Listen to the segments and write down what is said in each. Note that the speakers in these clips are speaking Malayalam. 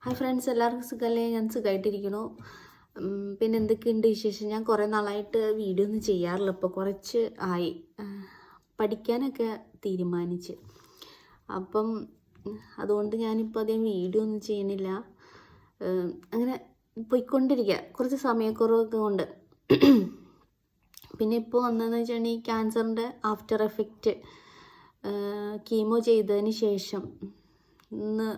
ഹായ് ഫ്രണ്ട്സ്, എല്ലാവർക്കും സുഖമല്ലേ? ഞാൻ സുഖമായിട്ടിരിക്കണു. പിന്നെ എന്തൊക്കെയുണ്ട് വിശേഷം? ഞാൻ കുറേ നാളായിട്ട് വീഡിയോ ഒന്നും ചെയ്യാറില്ല. ഇപ്പോൾ കുറച്ച് ആയി പഠിക്കാനൊക്കെ തീരുമാനിച്ച്. അപ്പം അതുകൊണ്ട് ഞാനിപ്പോൾ അധികം വീഡിയോ ഒന്നും ചെയ്യണില്ല. അങ്ങനെ പോയിക്കൊണ്ടിരിക്കുക, കുറച്ച് സമയക്കുറവൊക്കെ കൊണ്ട്. പിന്നെ ഇപ്പോൾ വന്നതെന്ന് വെച്ചിട്ടുണ്ടെങ്കിൽ ക്യാൻസറിൻ്റെ ആഫ്റ്റർ എഫക്റ്റ് കീമോ ചെയ്തതിന് ശേഷം ഇന്ന്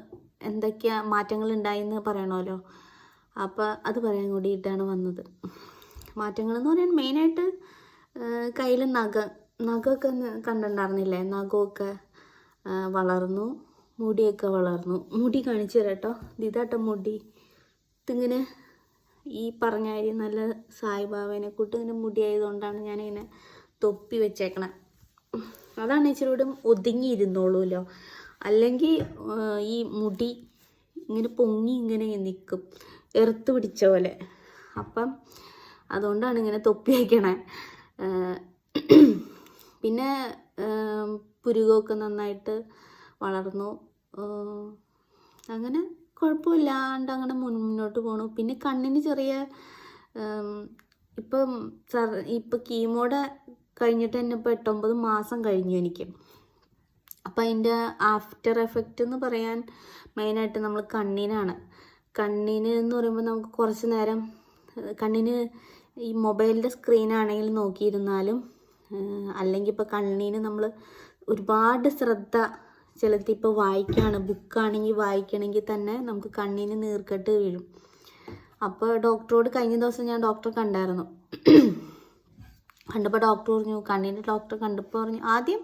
എന്തൊക്കെയാ മാറ്റങ്ങൾ ഉണ്ടായെന്ന് പറയണമല്ലോ. അപ്പോൾ അത് പറയാൻ കൂടിയിട്ടാണ് വന്നത്. മാറ്റങ്ങളെന്ന് പറയാൻ മെയിനായിട്ട് കയ്യിൽ നഖമൊക്കെ കണ്ടിട്ടുണ്ടായിരുന്നില്ലേ? നഖമൊക്കെ വളർന്നു, മുടിയൊക്കെ വളർന്നു. മുടി കാണിച്ചു തരാം കേട്ടോ. ഇതാട്ടോ മുടി. ഇതിങ്ങനെ ഈ പറഞ്ഞ കാര്യം നല്ല സായിബാബേനെ കൂട്ട് ഇങ്ങനെ മുടിയായതുകൊണ്ടാണ് ഞാനിങ്ങനെ തൊപ്പി വെച്ചേക്കണേ. അതാണ് ഇച്ചിരി കൂടെ ഒതുങ്ങിയിരുന്നോളൂല്ലോ. അല്ലെങ്കിൽ ഈ മുടി ഇങ്ങനെ പൊങ്ങി ഇങ്ങനെ നിൽക്കും, എറുത്ത് പിടിച്ച പോലെ. അപ്പം അതുകൊണ്ടാണ് ഇങ്ങനെ തൊപ്പി വയ്ക്കണേ. പിന്നെ പുരുകമൊക്കെ നന്നായിട്ട് വളർന്നു. അങ്ങനെ കുഴപ്പമില്ലാണ്ട് അങ്ങനെ മുന്നോട്ട് പോണു. പിന്നെ കണ്ണിന് ചെറിയ ഇപ്പം കീമോടെ കഴിഞ്ഞിട്ട് തന്നെ ഇപ്പോൾ 8-9 മാസം കഴിഞ്ഞു എനിക്ക്. അപ്പം അതിൻ്റെ ആഫ്റ്റർ എഫക്റ്റ് എന്ന് പറയാൻ മെയിനായിട്ട് നമ്മൾ കണ്ണിനാണ്. കണ്ണിന് എന്ന് പറയുമ്പോൾ നമുക്ക് കുറച്ച് നേരം കണ്ണിന് ഈ മൊബൈലിൻ്റെ സ്ക്രീനാണെങ്കിൽ നോക്കിയിരുന്നാലും, അല്ലെങ്കിൽ ഇപ്പോൾ കണ്ണിന് നമ്മൾ ഒരുപാട് ശ്രദ്ധ ചെലുത്തി ഇപ്പോൾ വായിക്കുകയാണ്, ബുക്കാണെങ്കിൽ വായിക്കണമെങ്കിൽ തന്നെ നമുക്ക് കണ്ണിന് നീർക്കെട്ട് വീഴും. അപ്പോൾ ഡോക്ടറോട് കഴിഞ്ഞ ദിവസം ഞാൻ ഡോക്ടറെ കണ്ടായിരുന്നു. കണ്ടപ്പോൾ ഡോക്ടർ പറഞ്ഞു, കണ്ണിൻ്റെ ഡോക്ടറെ കണ്ടപ്പോൾ പറഞ്ഞു, ആദ്യം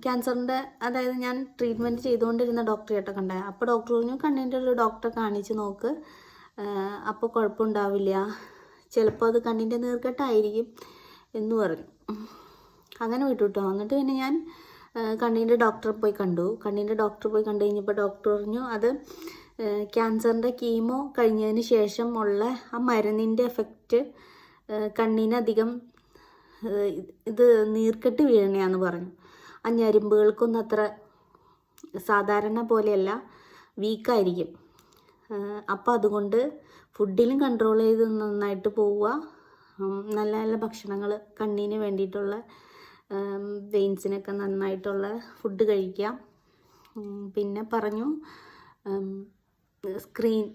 ക്യാൻസറിൻ്റെ അതായത് ഞാൻ ട്രീറ്റ്മെൻറ്റ് ചെയ്തുകൊണ്ടിരുന്ന ഡോക്ടറെയായിട്ട് കണ്ടത്. അപ്പോൾ ഡോക്ടർ പറഞ്ഞു, കണ്ണിൻ്റെ ഒരു ഡോക്ടറെ കാണിച്ച് നോക്ക്, അപ്പോൾ കുഴപ്പമുണ്ടാവില്ല, ചിലപ്പോൾ അത് കണ്ണിൻ്റെ നീർക്കെട്ടായിരിക്കും എന്ന് പറഞ്ഞു. അങ്ങനെ വിട്ടു കേട്ടോ. എന്നിട്ട് പിന്നെ ഞാൻ കണ്ണിൻ്റെ ഡോക്ടറെ പോയി കണ്ടു. കണ്ണിൻ്റെ ഡോക്ടറെ പോയി കണ്ടു കഴിഞ്ഞപ്പോൾ ഡോക്ടർ പറഞ്ഞു, അത് ക്യാൻസറിൻ്റെ കീമോ കഴിഞ്ഞതിന് ശേഷം ഉള്ള ആ മരുന്നിൻ്റെ എഫക്റ്റ് കണ്ണിനധികം ഇത് നീർക്കെട്ട് വീഴണയാന്ന് പറഞ്ഞു. ആ ഞരമ്പുകൾക്കൊന്നും അത്ര സാധാരണ പോലെയല്ല, വീക്കായിരിക്കും. അപ്പോൾ അതുകൊണ്ട് ഫുഡിലും കൺട്രോൾ ചെയ്ത് നന്നായിട്ട് പോവുക, നല്ല നല്ല ഭക്ഷണങ്ങൾ കണ്ണിന് വേണ്ടിയിട്ടുള്ള വെയിൻസിനൊക്കെ നന്നായിട്ടുള്ള ഫുഡ് കഴിക്കാം. പിന്നെ പറഞ്ഞു സ്ക്രീൻ,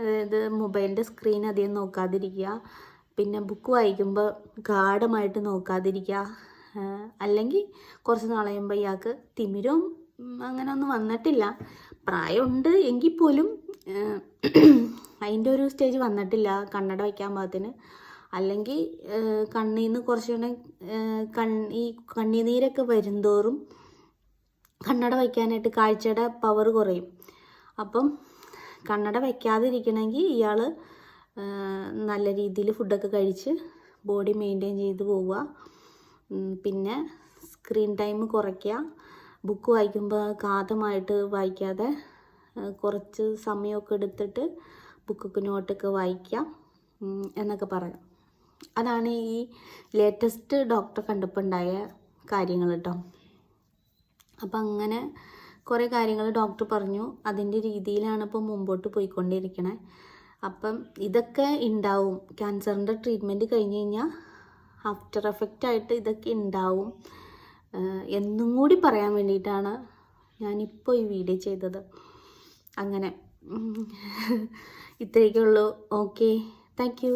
അതായത് മൊബൈലിൻ്റെ സ്ക്രീൻ അധികം നോക്കാതിരിക്കുക. പിന്നെ ബുക്ക് വായിക്കുമ്പോൾ ഗാഢമായിട്ട് നോക്കാതിരിക്കുക. അല്ലെങ്കിൽ കുറച്ച് നാൾ കഴിയുമ്പോൾ ഇയാൾക്ക് തിമിരവും അങ്ങനെ ഒന്നും വന്നിട്ടില്ല, പ്രായമുണ്ട് എങ്കിൽ പോലും അതിൻ്റെ ഒരു സ്റ്റേജ് വന്നിട്ടില്ല കണ്ണട വയ്ക്കാൻ പാകത്തിന്. അല്ലെങ്കിൽ കണ്ണിൽ നിന്ന് കുറച്ചുകൂടെ ഈ കണ്ണിനീരൊക്കെ വരുംതോറും കണ്ണട വയ്ക്കാനായിട്ട് കാഴ്ചയുടെ പവർ കുറയും. അപ്പം കണ്ണട വയ്ക്കാതിരിക്കണമെങ്കിൽ ഇയാൾ നല്ല രീതിയിൽ ഫുഡൊക്കെ കഴിച്ച് ബോഡി മെയിൻറ്റെയിൻ ചെയ്ത് പോവുക. പിന്നെ സ്ക്രീൻ ടൈം കുറയ്ക്കുക. ബുക്ക് വായിക്കുമ്പോൾ കാതമായിട്ട് വായിക്കാതെ കുറച്ച് സമയമൊക്കെ എടുത്തിട്ട് ബുക്കൊക്കെ നോട്ടൊക്കെ വായിക്കുക എന്നൊക്കെ പറയാം. അതാണ് ഈ ലേറ്റസ്റ്റ് ഡോക്ടറെ കണ്ടപ്പോൾ ഉണ്ടായ കാര്യങ്ങൾ കേട്ടോ. അപ്പം അങ്ങനെ കുറേ കാര്യങ്ങൾ ഡോക്ടർ പറഞ്ഞു. അതിൻ്റെ രീതിയിലാണ് ഇപ്പോൾ മുമ്പോട്ട് പോയിക്കൊണ്ടിരിക്കണേ. അപ്പം ഇതൊക്കെ ഉണ്ടാവും. ക്യാൻസറിൻ്റെ ട്രീറ്റ്മെൻറ്റ് കഴിഞ്ഞ് കഴിഞ്ഞാൽ ആഫ്റ്റർ എഫക്റ്റായിട്ട് ഇതൊക്കെ ഉണ്ടാവും എന്നും കൂടി പറയാൻ വേണ്ടിയിട്ടാണ് ഞാനിപ്പോൾ ഈ വീഡിയോ ചെയ്തത്. അങ്ങനെ ഇത്രയൊക്കെ ഉള്ളൂ. Okay, thank you.